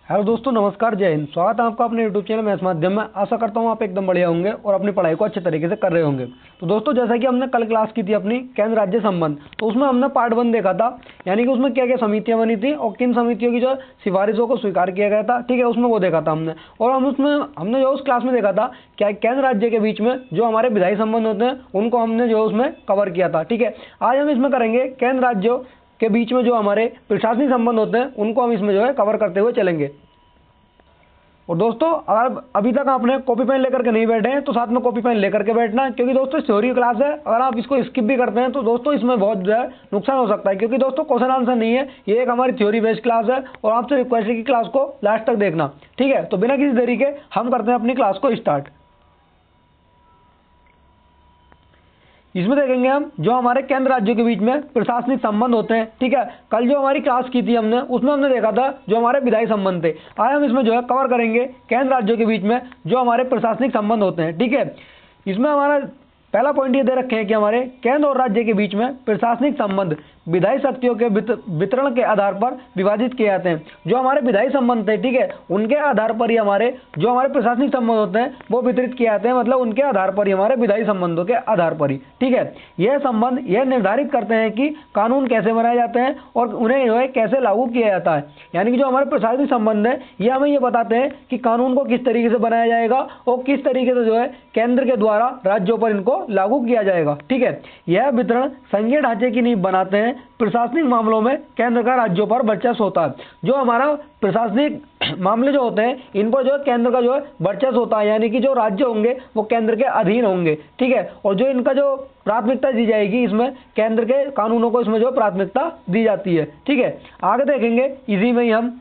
Hello दोस्तों, नमस्कार, जय हिंद। स्वागत है आपका अपने यूट्यूब चैनल मैथ्स माध्यम में। आशा करता हूँ आप एकदम बढ़िया होंगे और अपनी पढ़ाई को अच्छे तरीके से कर रहे होंगे। तो दोस्तों, जैसा कि हमने कल क्लास की थी अपनी केंद्र राज्य संबंध, तो उसमें हमने पार्ट 1 देखा था, यानी कि उसमें क्या क्या समितियां बनी थी और किन समितियों की जो सिफारिशों को स्वीकार किया गया था, ठीक है, उसमें वो देखा था हमने। और हमने जो उस क्लास में देखा था क्या केंद्र राज्य के बीच में जो हमारे विधायी संबंध होते हैं उनको हमने जो उसमें कवर किया था, ठीक है। आज हम इसमें करेंगे केंद्र राज्यों के बीच में जो हमारे प्रशासनिक संबंध होते हैं उनको हम इसमें जो है कवर करते हुए चलेंगे। और दोस्तों, अगर अभी तक आपने कॉपी पेन लेकर के नहीं बैठे हैं तो साथ में कॉपी पेन लेकर के बैठना, क्योंकि दोस्तों थ्योरी क्लास है। अगर आप इसको स्किप भी करते हैं तो दोस्तों इसमें बहुत जो है नुकसान हो सकता है, क्योंकि दोस्तों क्वेश्चन आंसर नहीं है, ये एक हमारी थ्योरी बेस्ड क्लास है और आपसे रिक्वेस्ट है कि क्लास को लास्ट तक देखना, ठीक है। तो बिना किसी देरी के हम करते हैं अपनी क्लास को स्टार्ट। इसमें देखेंगे हम जो हमारे केंद्र राज्यों के बीच में प्रशासनिक संबंध होते हैं, ठीक है। कल जो हमारी क्लास की थी हमने, उसमें हमने देखा था जो हमारे विधायी संबंध थे। आज हम इसमें जो है कवर करेंगे केंद्र राज्यों के बीच में जो हमारे प्रशासनिक संबंध होते हैं, ठीक है। इसमें हमारा पहला पॉइंट ये दे रखे हैं कि हमारे केंद्र और राज्य के बीच में प्रशासनिक संबंध विधायी शक्तियों के वितरण के आधार पर विभाजित किए जाते हैं। जो हमारे विधायी संबंध थे, ठीक है, उनके आधार पर ही हमारे जो हमारे प्रशासनिक संबंध होते हैं वो वितरित किए जाते हैं, मतलब उनके आधार पर ही हमारे विधायी संबंधों के आधार पर ही, ठीक है। यह संबंध यह निर्धारित करते हैं कि कानून कैसे बनाए जाते हैं और उन्हें जो है कैसे लागू किया जाता है। यानी कि जो हमारे प्रशासनिक संबंध है ये हमें ये बताते हैं कि कानून को किस तरीके से बनाया जाएगा और किस तरीके से जो है केंद्र के द्वारा राज्यों पर इनको लागू किया जाएगा, ठीक है। यह वितरण संघीय ढांचे की नींव बनाते हैं। प्रशासनिक मामलों में केंद्र का राज्यों पर वर्चस्व होता है। जो हमारा प्रशासनिक मामले जो होते हैं इन पर जो है केंद्र का जो है वर्चस्व होता है, यानी कि जो राज्य होंगे वो केंद्र के अधीन होंगे, ठीक है। और जो इनका जो प्राथमिकता दी जाएगी, इसमें केंद्र के कानूनों को इसमें जो प्राथमिकता दी जाती है, ठीक है। आगे देखेंगे इसी में ही हम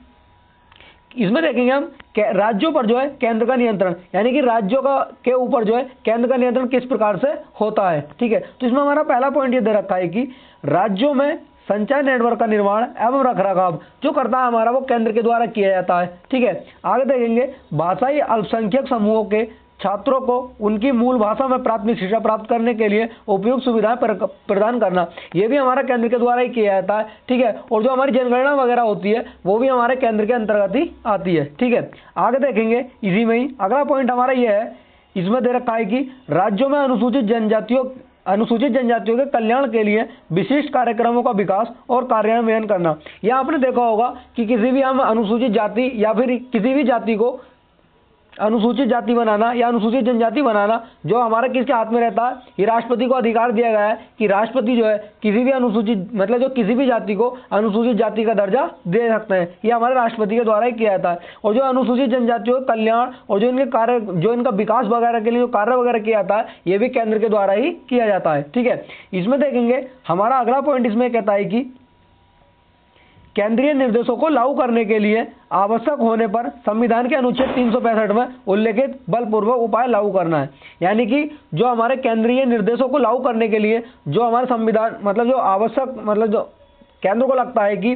इसमें देखेंगे हम राज्यों पर जो है केंद्र का नियंत्रण, यानी कि राज्यों का के ऊपर जो है केंद्र का नियंत्रण किस प्रकार से होता है, ठीक है। तो इसमें हमारा पहला पॉइंट ये दे रखा है कि राज्यों में संचार नेटवर्क का निर्माण एवं रखरखाव जो करता है हमारा वो केंद्र के द्वारा किया जाता है, ठीक है। आगे देखेंगे भाषाई अल्पसंख्यक समूहों के छात्रों को उनकी मूल भाषा में प्राथमिक शिक्षा प्राप्त करने के लिए उपयुक्त सुविधाएं प्रदान करना, यह भी हमारा केंद्र के द्वारा ही किया जाता है, ठीक है। और जो हमारी जनगणना वगैरह होती है वो भी हमारे केंद्र के अंतर्गत ही आती है, ठीक है। आगे देखेंगे इसी में ही अगला पॉइंट हमारा यह है, इसमें दे रखा है कि राज्यों में अनुसूचित जनजातियों के कल्याण के लिए विशिष्ट कार्यक्रमों का विकास और कार्यान्वयन करना। यह आपने देखा होगा कि किसी भी हम अनुसूचित जाति या फिर किसी भी जाति को अनुसूचित जाति बनाना या अनुसूचित जनजाति बनाना जो हमारा किसके हाथ में रहता है, ये राष्ट्रपति को अधिकार दिया गया है कि राष्ट्रपति जो है किसी भी अनुसूचित मतलब जो किसी भी जाति को अनुसूचित जाति का दर्जा दे सकते हैं। ये हमारे राष्ट्रपति के द्वारा ही किया जाता है। और जो अनुसूचित जनजातियों का कल्याण और जो इनके कार्य जो इनका विकास वगैरह के लिए जो कार्य वगैरह किया जाता है ये भी केंद्र के द्वारा ही किया जाता है, ठीक है। इसमें देखेंगे हमारा अगला पॉइंट इसमें कहता है कि केंद्रीय निर्देशों को लागू करने के लिए आवश्यक होने पर संविधान के अनुच्छेद 365 में उल्लेखित बलपूर्वक उपाय लागू करना है। यानी कि जो हमारे केंद्रीय निर्देशों को लागू करने के लिए जो हमारे संविधान मतलब जो आवश्यक मतलब जो केंद्र को लगता है कि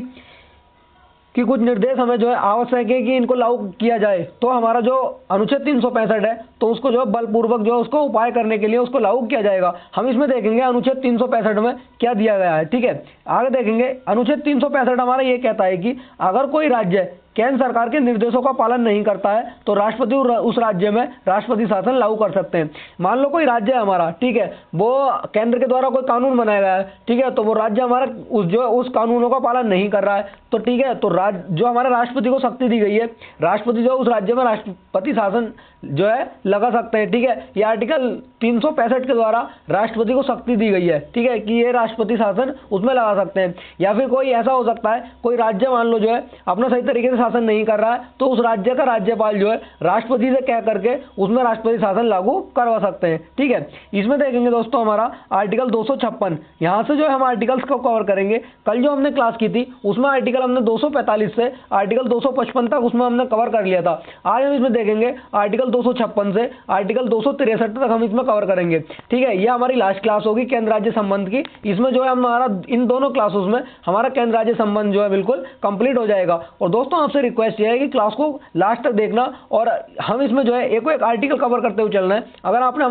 कुछ निर्देश हमें जो है आवश्यक है कि इनको लागू किया जाए, तो हमारा जो अनुच्छेद 365 है तो उसको जो बलपूर्वक जो उसको उपाय करने के लिए उसको लागू किया जाएगा। हम इसमें देखेंगे अनुच्छेद 365 में क्या दिया गया है, ठीक है। आगे देखेंगे अनुच्छेद 365 हमारा ये कहता है कि अगर कोई राज्य केंद्र सरकार के निर्देशों का पालन नहीं करता है तो राष्ट्रपति उस राज्य में राष्ट्रपति शासन लागू कर सकते हैं। मान लो कोई राज्य है हमारा, ठीक है, वो केंद्र के द्वारा कोई कानून बनाया गया है, ठीक है, तो वो राज्य हमारा उस कानूनों का पालन नहीं कर रहा है, तो ठीक है, तो जो हमारे राष्ट्रपति को शक्ति दी गई है, राष्ट्रपति जो उस राज्य में राष्ट्रपति शासन जो है लगा सकते हैं, ठीक है। ये आर्टिकल 365 के द्वारा राष्ट्रपति को शक्ति दी गई है, ठीक है, कि ये राष्ट्रपति शासन उसमें लगा सकते हैं। या फिर कोई ऐसा हो सकता है कोई राज्य मान लो जो है अपना सही तरीके से शासन नहीं कर रहा है तो उस राज्य का राज्यपाल जो है राष्ट्रपति से कह करके उसमें राष्ट्रपति शासन लागू करवा सकते हैं, ठीक है। इसमें देखेंगे दोस्तों हमारा आर्टिकल 256, यहाँ से जो है हम आर्टिकल्स को कवर करेंगे। कल जो हमने क्लास की थी उसमें आर्टिकल हमने 245 से आर्टिकल 255 तक उसमें हमने कवर कर लिया था। आज हम इसमें देखेंगे आर्टिकल 256 से आर्टिकल 263 तक हम इसमें कवर करेंगे, ठीक है। यह हमारी लास्ट क्लास होगी केंद्र राज्य संबंध की। इसमें जो है हमारा इन दोनों क्लासेस में हमारा केंद्र राज्य संबंध जो है बिल्कुल कंप्लीट हो जाएगा। और दोस्तों आपसे आपसे रिक्वेस्ट ये है कि क्लास को लास्ट तक देखना और हम इसमें जो है एक आर्टिकल कवर करते हुए चलना है। अगर आपने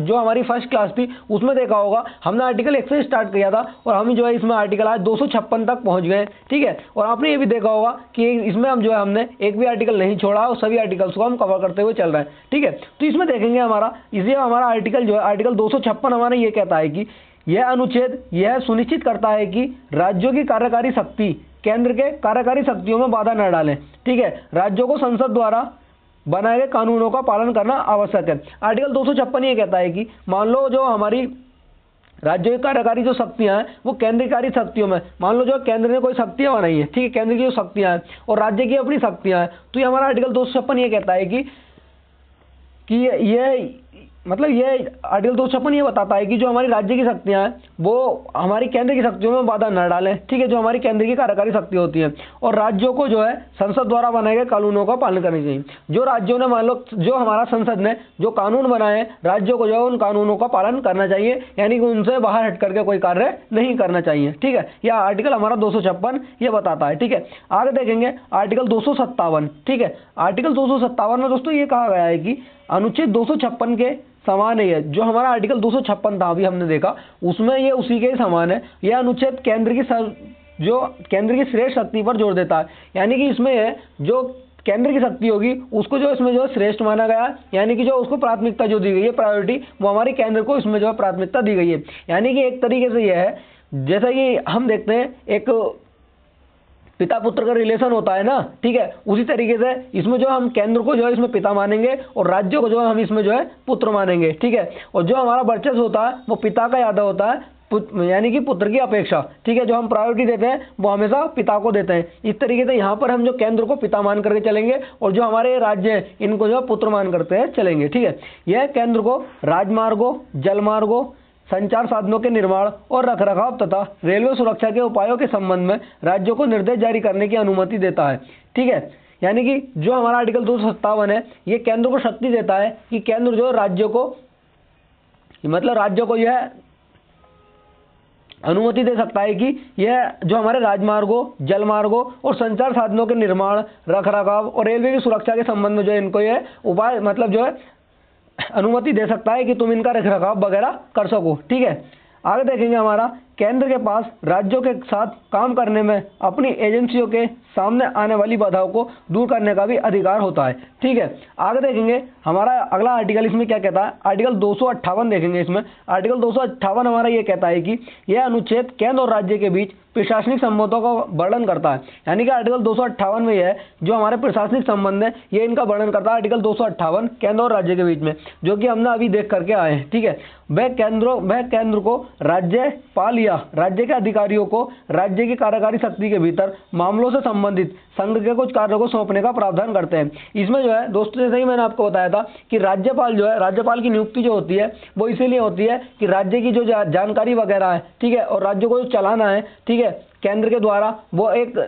जो हमारी फर्स्ट क्लास थी उसमें देखा होगा, हमने आर्टिकल 1 से स्टार्ट किया था और हम जो है इसमें आर्टिकल आज 256 तक पहुंच गए, ठीक है। और आपने ये भी देखा होगा कि इसमें हम जो है हमने एक भी आर्टिकल नहीं छोड़ा और सभी आर्टिकल्स को हम कवर करते हुए चल रहे हैं, ठीक है। तो इसमें देखेंगे हमारा आर्टिकल जो है आर्टिकल 256 हमारा ये कहता है कि यह अनुच्छेद यह सुनिश्चित करता है कि राज्यों की कार्यकारी शक्ति केंद्र के कार्यकारी शक्तियों में बाधा न डालें, ठीक है। राज्यों को संसद द्वारा बनाए गए कानूनों का पालन करना आवश्यक है। आर्टिकल 256 ये कहता है कि मान लो जो हमारी राज्यों की कार्यकारी जो शक्तियां हैं वो केंद्रीय शक्तियों में, मान लो जो केंद्र ने कोई शक्तियां बनाई है, ठीक है, केंद्र की जो शक्तियां हैं और राज्य की अपनी शक्तियां हैं, तो ये हमारा आर्टिकल 256 ये कहता है कि ये मतलब ये आर्टिकल 256 ये बताता है कि जो हमारी राज्य की शक्तियां हैं वो हमारी केंद्र की शक्तियों में बाधा न डालें, ठीक है, जो हमारी केंद्र की कार्यकारी शक्ति होती है। और राज्यों को जो है संसद द्वारा बनाए गए कानूनों का पालन करना चाहिए। जो राज्यों ने मान लो जो हमारा संसद ने जो कानून बनाए हैं, राज्यों को जो है उन कानूनों का पालन करना चाहिए, यानी कि उनसे बाहर हट करके कोई कार्य नहीं करना चाहिए, ठीक है। यह आर्टिकल हमारा 256 ये बताता है, ठीक है। आगे देखेंगे आर्टिकल 257, ठीक है। आर्टिकल 257 में दोस्तों ये कहा गया है कि अनुच्छेद 256 के समान है। जो हमारा आर्टिकल 256 था अभी हमने देखा उसमें ये उसी के समान है। यह अनुच्छेद केंद्र की श्रेष्ठ शक्ति पर जोर देता है, यानी कि इसमें जो केंद्र की शक्ति होगी उसको जो इसमें जो श्रेष्ठ माना गया है, यानी कि जो उसको प्राथमिकता जो दी गई है, प्रायोरिटी, वो हमारी केंद्र को इसमें जो प्राथमिकता दी गई है। यानी कि एक तरीके से यह है जैसा कि हम देखते हैं एक पिता पुत्र का रिलेशन होता है ना, ठीक है, उसी तरीके से इसमें जो हम केंद्र को जो है इसमें पिता मानेंगे और राज्यों को जो है हम इसमें जो है पुत्र मानेंगे, ठीक है। और जो हमारा वर्चस्व होता है वो पिता का ज्यादा होता है, यानी कि पुत्र की अपेक्षा, ठीक है। जो हम प्रायोरिटी देते हैं वो हमेशा पिता को देते हैं। इस तरीके से यहाँ पर हम जो केंद्र को पिता मान करके चलेंगे और जो हमारे राज्य हैं इनको जो पुत्र मान करते हैं चलेंगे, ठीक है। यह केंद्र को राजमार्गों, जलमार्गों, संचार साधनों के निर्माण और रखरखाव तथा रेलवे सुरक्षा के उपायों के संबंध में राज्यों को निर्देश जारी करने की अनुमति देता है, ठीक है। यानी कि जो हमारा आर्टिकल 257 है ये केंद्र को शक्ति देता है कि केंद्र जो राज्यों को यह अनुमति दे सकता है कि यह जो हमारे राजमार्गों, जलमार्गों और संचार साधनों के निर्माण, रखरखाव और रेलवे की सुरक्षा के संबंध में जो इनको यह उपाय जो है अनुमति दे सकता है कि तुम इनका रखरखाव वगैरह कर सको, ठीक है। आगे देखेंगे हमारा केंद्र के पास राज्यों के साथ काम करने में अपनी एजेंसियों के सामने आने वाली बाधाओं को दूर करने का भी अधिकार होता है, ठीक है। आगे देखेंगे हमारा अगला आर्टिकल इसमें क्या कहता है, आर्टिकल 258 देखेंगे। इसमें आर्टिकल 258 हमारा ये कहता है कि यह अनुच्छेद केंद्र और राज्य के बीच प्रशासनिक संबंधों का वर्णन करता है। यानी कि आर्टिकल 258 में यह जो हमारे प्रशासनिक संबंध है ये इनका वर्णन करता है, आर्टिकल 258 केंद्र और राज्य के बीच में, जो कि हमने अभी देख करके आए हैं, ठीक है। वह केंद्र को राज्यपाल या राज्य के अधिकारियों को राज्य की कार्यकारी शक्ति के भीतर मामलों से संबंधित संघ के कुछ कार्यों को सौंपने का प्रावधान करते हैं। इसमें जो है दोस्तों जैसे ही मैंने आपको बताया था कि राज्यपाल की नियुक्ति जो होती है वो इसीलिए होती है कि राज्य की जो जानकारी वगैरह है, ठीक है, और राज्य को जो चलाना है, ठीक है, केंद्र के द्वारा वो एक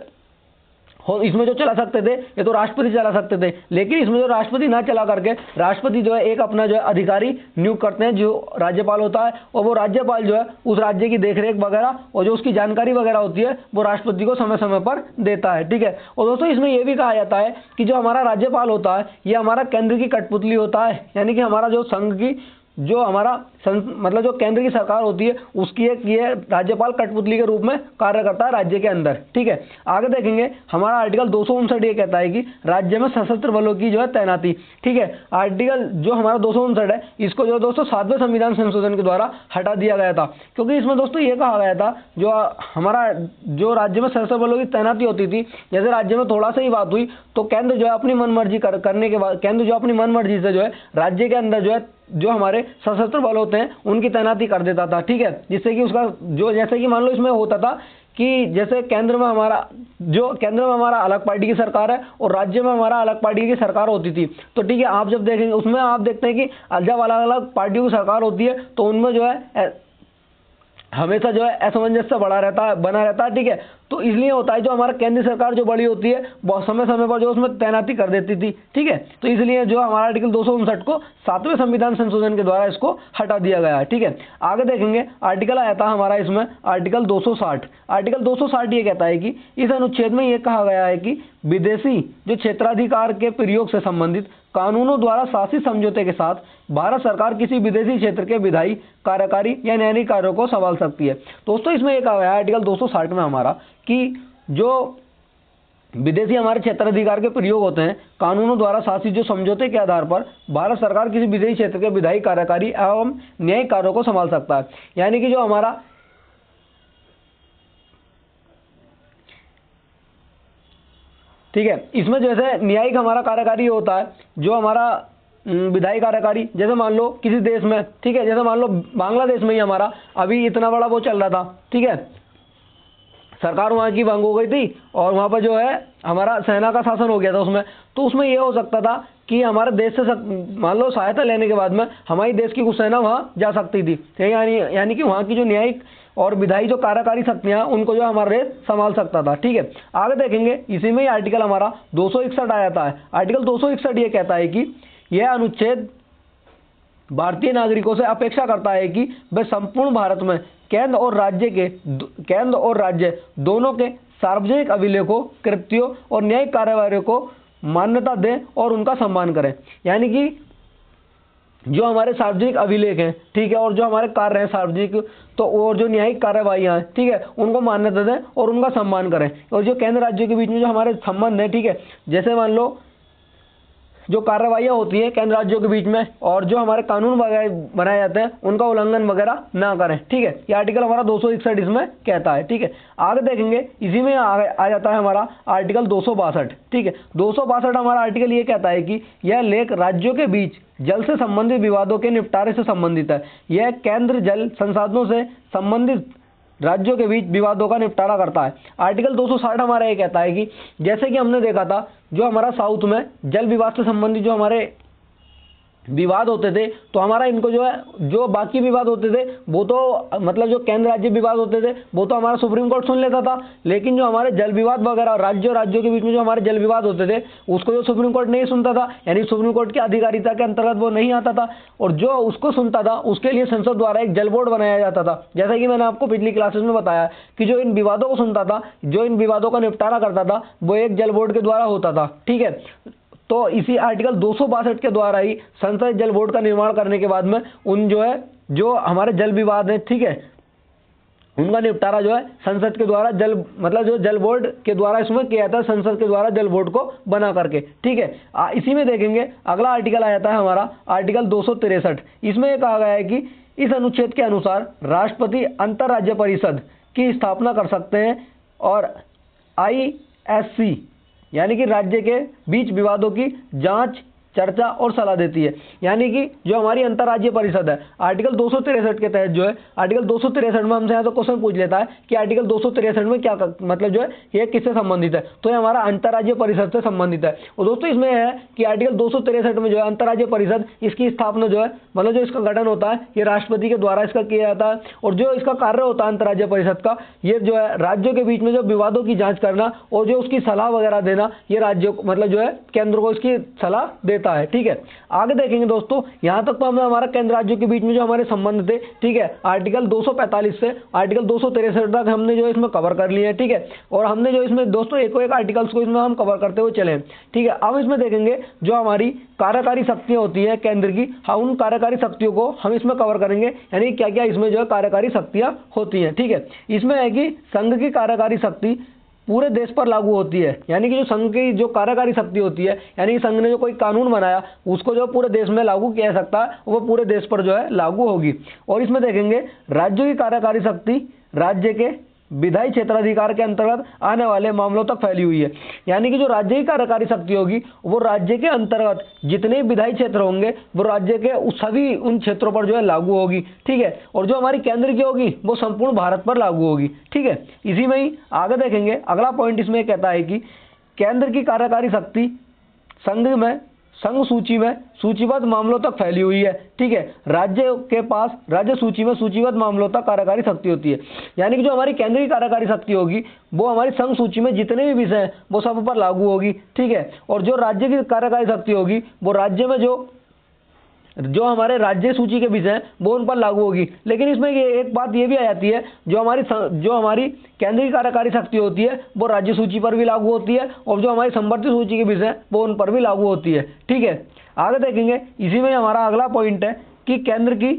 इसमें जो चला सकते थे ये तो राष्ट्रपति चला सकते थे, लेकिन इसमें जो राष्ट्रपति ना चला करके राष्ट्रपति जो है एक अपना जो है अधिकारी नियुक्त करते हैं जो राज्यपाल होता है, और वो राज्यपाल जो है उस राज्य की देखरेख वगैरह और जो उसकी जानकारी वगैरह होती है वो राष्ट्रपति को समय समय पर देता है, ठीक है। और दोस्तों इसमें यह भी कहा जाता है कि जो हमारा राज्यपाल होता है ये हमारा केंद्र की कठपुतली होता है, यानी कि हमारा जो संघ की जो हमारा जो केंद्र की सरकार होती है उसकी एक ये राज्यपाल कठपुतली के रूप में कार्य करता है राज्य के अंदर, ठीक है। आगे देखेंगे हमारा आर्टिकल 259 ये कहता है कि राज्य में सशस्त्र बलों की जो है तैनाती, ठीक है। आर्टिकल जो हमारा 259 है इसको जो दोस्तों 7वें संविधान संशोधन के द्वारा हटा दिया गया था, क्योंकि इसमें दोस्तों ये कहा गया था जो हमारा जो राज्य में सशस्त्र बलों की तैनाती होती थी, जैसे राज्य में थोड़ा सा ही बात हुई तो केंद्र जो है अपनी मनमर्जी करने के बाद केंद्र जो अपनी मनमर्जी से जो है राज्य के अंदर जो है जो हमारे सशस्त्र बल होते हैं उनकी तैनाती कर देता था, ठीक है। जिससे कि उसका जो जैसे कि मान लो इसमें होता था कि जैसे केंद्र में हमारा अलग पार्टी की सरकार है और राज्य में हमारा अलग पार्टी की सरकार होती थी, तो ठीक है आप जब देखेंगे उसमें आप देखते हैं कि जब अलग अलग पार्टियों की सरकार होती है तो उनमें जो है हमेशा जो है असमंजस्य बना रहता है, ठीक है। तो इसलिए होता है जो हमारा केंद्र सरकार जो बड़ी होती है बहुत समय समय पर जो उसमें तैनाती कर देती थी, ठीक है। तो इसलिए जो हमारा आर्टिकल 259 को 7वें संविधान संशोधन के द्वारा इसको हटा दिया गया है, ठीक है। आगे देखेंगे आर्टिकल आया था हमारा इसमें आर्टिकल 260। आर्टिकल 260 ये कहता है कि इस अनुच्छेद में ये कहा गया है कि विदेशी जो क्षेत्राधिकार के प्रयोग से संबंधित कानूनों द्वारा शासित समझौते के साथ भारत सरकार किसी विदेशी क्षेत्र के विधायी, कार्यकारी या न्यायिक कार्यों को संभाल सकती है। दोस्तों इसमें एक आया है आर्टिकल 260 में हमारा कि जो विदेशी हमारे क्षेत्राधिकार के प्रयोग होते हैं कानूनों द्वारा शासित जो समझौते के आधार पर भारत सरकार किसी विदेशी क्षेत्र के विधायी, कार्यकारी एवं न्यायिक कार्यों को संभाल सकता है। यानी कि जो हमारा ठीक है, इसमें जैसे न्यायिक हमारा कार्यकारी होता है, जो हमारा विधायी कार्यकारी, जैसे मान लो किसी देश में, ठीक है, जैसे मान लो बांग्लादेश में ही हमारा अभी इतना बड़ा वो चल रहा था, ठीक है, सरकार वहाँ की भंग हो गई थी और वहाँ पर जो है हमारा सेना का शासन हो गया था उसमें। तो उसमें ये हो सकता था कि हमारे देश से मान लो सहायता लेने के बाद में हमारी देश की कुछ सेना वहाँ जा सकती थी, यानी कि वहाँ की जो न्यायिक और विधायी जो कार्यकारी शक्तियाँ उनको जो हमारा देश संभाल सकता था, ठीक है। आगे देखेंगे इसी में ही आर्टिकल हमारा 261 आ जाता है। आर्टिकल 261 ये कहता है कि यह अनुच्छेद भारतीय नागरिकों से अपेक्षा करता है कि वे संपूर्ण भारत में केंद्र और राज्य दोनों के सार्वजनिक अभिलेखों, कृत्यों और न्यायिक कार्यवाही को मान्यता दें और उनका सम्मान करें। यानी कि जो हमारे सार्वजनिक अभिलेख हैं, ठीक है, और जो हमारे कार्य हैं सार्वजनिक, तो और जो न्यायिक कार्यवाहियाँ हैं, ठीक है, उनको मान्यता दें और उनका सम्मान करें। और जो केंद्र राज्यों के बीच में जो हमारे संबंध हैं, ठीक है, जैसे मान लो जो कार्रवाइयाँ होती हैं केंद्र राज्यों के बीच में और जो हमारे कानून वगैरह बनाए जाते हैं उनका उल्लंघन वगैरह ना करें, ठीक है। ये आर्टिकल हमारा 261 इसमें कहता है, ठीक है। आगे देखेंगे इसी में आ जाता है हमारा आर्टिकल 262, ठीक है। 262 हमारा आर्टिकल ये कहता है कि यह लेख राज्यों के बीच जल से संबंधित विवादों के निपटारे से संबंधित है। यह केंद्र जल संसाधनों से संबंधित राज्यों के बीच विवादों का निपटारा करता है। आर्टिकल 260 हमारा ये कहता है कि जैसे कि हमने देखा था जो हमारा साउथ में जल विवाद से संबंधित जो हमारे विवाद होते थे, तो हमारा इनको जो है जो बाकी विवाद होते थे वो तो मतलब जो केंद्र राज्य विवाद होते थे वो तो हमारा सुप्रीम कोर्ट सुन लेता था, लेकिन जो हमारे जल विवाद वगैरह राज्यों के बीच में जो हमारे जल विवाद होते थे उसको जो सुप्रीम कोर्ट नहीं सुनता था, यानी सुप्रीम कोर्ट की अधिकारिता के अंतर्गत वो नहीं आता था। और जो उसको सुनता था उसके लिए संसद द्वारा एक जल बोर्ड बनाया जाता था। जैसा कि मैंने आपको पिछली क्लासेस में बताया कि जो इन विवादों को सुनता था, जो इन विवादों का निपटारा करता था, वो एक जल बोर्ड के द्वारा होता था, ठीक है। तो इसी आर्टिकल 262 के द्वारा ही संसद जल बोर्ड का निर्माण करने के बाद में उन जो है जो हमारे जल विवाद हैं, ठीक है, उनका निपटारा जो है संसद के द्वारा मतलब जो जल बोर्ड के द्वारा इसमें किया जाता है, संसद के द्वारा जल बोर्ड को बना करके, ठीक है। इसी में देखेंगे अगला आर्टिकल आ जाता है हमारा आर्टिकल 263। इसमें यह कहा गया है कि इस अनुच्छेद के अनुसार राष्ट्रपति अंतर्राज्य परिषद की स्थापना कर सकते हैं और ISC यानी कि राज्य के बीच विवादों की जांच, चर्चा और सलाह देती है। यानी कि जो हमारी अंतर्राज्यीय परिषद है आर्टिकल 263 के तहत जो है आर्टिकल 263 में हमसे यहाँ तो क्वेश्चन पूछ लेता है कि आर्टिकल 263 में क्या मतलब जो है ये किससे संबंधित है, तो ये हमारा अंतर्राज्यीय परिषद से संबंधित है। और दोस्तों इसमें है कि आर्टिकल 263 में जो है अंतर्राज्यीय परिषद इसकी स्थापना जो है मतलब जो इसका गठन होता है ये राष्ट्रपति के द्वारा इसका किया जाता है। और जो इसका कार्य होता है अंतर्राज्यीय परिषद का, ये जो है राज्यों के बीच में जो विवादों की जाँच करना और जो उसकी सलाह वगैरह देना, ये राज्यों मतलब जो है केंद्र को इसकी सलाह देता है, ठीक है। आगे देखेंगे दोस्तों, यहां तक तो हमने हमारा केंद्र राज्यों के बीच में जो हमारे संबंध थे, ठीक है, आर्टिकल 245 से आर्टिकल 263 तक हमने जो इसमें कवर कर लिए हैं, ठीक है। और हमने जो इसमें दोस्तों एक आर्टिकल्स को इसमें हम कवर करते हुए चले, ठीक है। अब इसमें देखेंगे जो हमारी कार्यकारी शक्तियां होती है केंद्र की, हम उन कार्यकारी शक्तियों को हम इसमें कवर करेंगे, यानी क्या क्या इसमें जो है कार्यकारी शक्तियां होती हैं, ठीक है। इसमें है कि संघ की कार्यकारी शक्ति पूरे देश पर लागू होती है, यानी कि जो संघ की जो कार्यकारी शक्ति होती है, यानी संघ ने जो कोई कानून बनाया उसको जो पूरे देश में लागू किया जा सकता है वो पूरे देश पर जो है लागू होगी। और इसमें देखेंगे राज्यों की कार्यकारी शक्ति राज्य के विधायी क्षेत्राधिकार के अंतर्गत आने वाले मामलों तक फैली हुई है। यानी कि जो राज्य की कार्यकारी शक्ति होगी वो राज्य के अंतर्गत जितने विधायी क्षेत्र होंगे वो राज्य के सभी उन क्षेत्रों पर जो है लागू होगी, ठीक है। और जो हमारी केंद्र की होगी वो संपूर्ण भारत पर लागू होगी, ठीक है। इसी में ही आगे देखेंगे अगला पॉइंट इसमें कहता है कि केंद्र की कार्यकारी शक्ति संघ में संघ सूची में सूचीबद्ध मामलों तक फैली हुई है। ठीक है, राज्य के पास राज्य सूची में सूचीबद्ध मामलों तक कार्यकारी शक्ति होती है। यानी कि जो हमारी केंद्रीय कार्यकारी शक्ति होगी वो हमारी संघ सूची में जितने भी विषय हैं वो सब पर लागू होगी। ठीक है, और जो राज्य की कार्यकारी शक्ति होगी वो राज्य में जो हमारे राज्य सूची के विषय हैं वो उन पर लागू होगी। लेकिन इसमें एक बात ये भी आ जाती है, जो हमारी केंद्रीय कार्यकारी शक्ति होती है वो राज्य सूची पर भी लागू होती है, और जो हमारी समवर्ती सूची के विषय वो उन पर भी लागू होती है। ठीक है, आगे देखेंगे। इसी में हमारा अगला पॉइंट है कि केंद्र की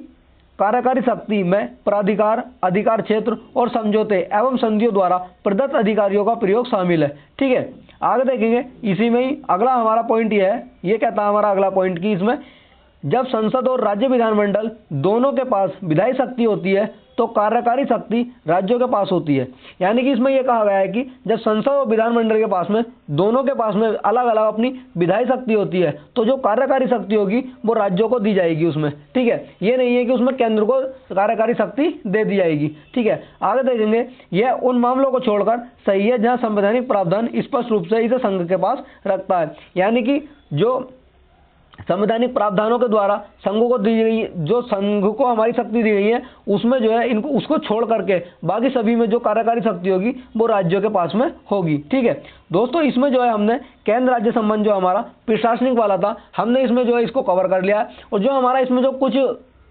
कार्यकारी शक्ति में प्राधिकार, अधिकार क्षेत्र और समझौते एवं संधियों द्वारा प्रदत्त अधिकारियों का प्रयोग शामिल है। ठीक है, आगे देखेंगे। इसी में ही अगला हमारा पॉइंट ये है, ये कहता है हमारा अगला पॉइंट कि इसमें जब संसद और राज्य विधानमंडल दोनों के पास विधायी शक्ति होती है तो कार्यकारी शक्ति राज्यों के पास होती है। यानी कि इसमें यह कहा गया है कि जब संसद और विधानमंडल के पास में दोनों के पास में अलग अलग अपनी विधायी शक्ति होती है तो जो कार्यकारी शक्ति होगी वो राज्यों को दी जाएगी उसमें। ठीक है, ये नहीं है कि उसमें केंद्र को कार्यकारी शक्ति दे दी जाएगी। ठीक है, आगे देखेंगे। यह उन मामलों को छोड़कर सही है जहां संवैधानिक प्रावधान स्पष्ट रूप से इसे संघ के पास रखता है। यानी कि जो संवैधानिक प्रावधानों के द्वारा संघों को दी गई, जो संघ को हमारी शक्ति दी गई है उसमें जो है इनको उसको छोड़ करके बाकी सभी में जो कार्यकारी शक्ति होगी वो राज्यों के पास में होगी। ठीक है दोस्तों, इसमें जो है हमने केंद्र राज्य संबंध जो हमारा प्रशासनिक वाला था हमने इसमें जो है इसको कवर कर लिया। और जो हमारा इसमें जो कुछ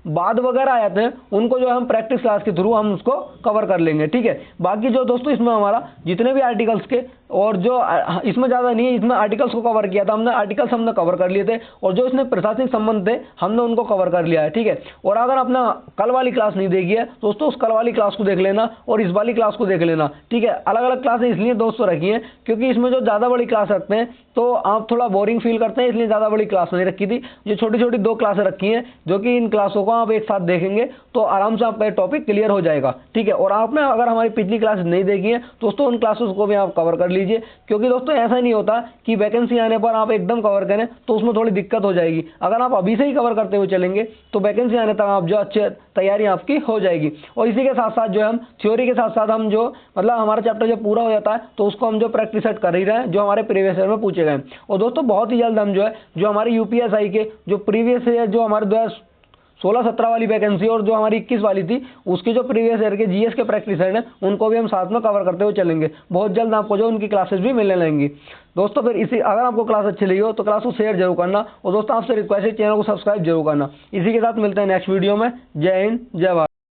बाद वगैरह आ जाते हैं उनको जो है हम प्रैक्टिस क्लास के थ्रू हम उसको कवर कर लेंगे। ठीक है, बाकी जो दोस्तों इसमें हमारा जितने भी आर्टिकल्स के और जो इसमें ज़्यादा नहीं है, इसमें आर्टिकल्स को कवर किया था हमने, आर्टिकल्स हमने कवर कर लिए थे, और जो इसमें प्रशासनिक संबंध थे हमने उनको कवर कर लिया है। ठीक है, और अगर आपने कल वाली क्लास नहीं देखी है दोस्तों उस कल वाली क्लास को देख लेना और इस वाली क्लास को देख लेना। ठीक है, अलग अलग क्लासें इसलिए दोस्तों रखी हैं क्योंकि इसमें जो ज़्यादा बड़ी क्लास रखते हैं तो आप थोड़ा बोरिंग फील करते हैं, इसलिए ज़्यादा बड़ी क्लास नहीं रखी थी। जो छोटी छोटी 2 क्लासें रखी हैं जो कि इन क्लासों को आप एक साथ देखेंगे तो आराम से आपका टॉपिक क्लियर हो जाएगा। ठीक है, और आपने अगर हमारी पिछली क्लास नहीं देखी है दोस्तों उन क्लासेस को भी आप कवर कर लीजिए, क्योंकि दोस्तों ऐसा नहीं होता कि वैकेंसी आने पर आप एकदम कवर करें तो उसमें थोड़ी दिक्कत हो जाएगी। अगर आप अभी से ही कवर करते हुए चलेंगे तो वैकेंसी आने तक आप जो अच्छे तैयारी आपकी हो जाएगी। और इसी के साथ साथ जो हम थ्योरी के साथ साथ हम जो मतलब हमारा चैप्टर जब पूरा हो जाता है तो उसको हम जो प्रैक्टिस सेट कर ही रहे हैं जो हमारे प्रीवियस ईयर में पूछे गए। और दोस्तों बहुत ही जल्द हम जो है जो हमारे यूपीएसआई के जो प्रीवियस ईयर जो हमारे 2016-17 वाली वैकेंसी और जो हमारी 21 वाली थी उसकी जो प्रीवियस ईयर के जीएस के प्रैक्टिस सेट हैं उनको भी हम साथ में कवर करते हुए चलेंगे। बहुत जल्द आपको जो उनकी क्लासेस भी मिलने लगेंगी। दोस्तों फिर इसी अगर आपको क्लास अच्छी लगी हो तो क्लास को शेयर जरूर करना, और दोस्तों आपसे रिक्वेस्ट है चैनल को सब्सक्राइब जरूर करना। इसी के साथ मिलते हैं नेक्स्ट वीडियो में। जय हिंद, जय भारत।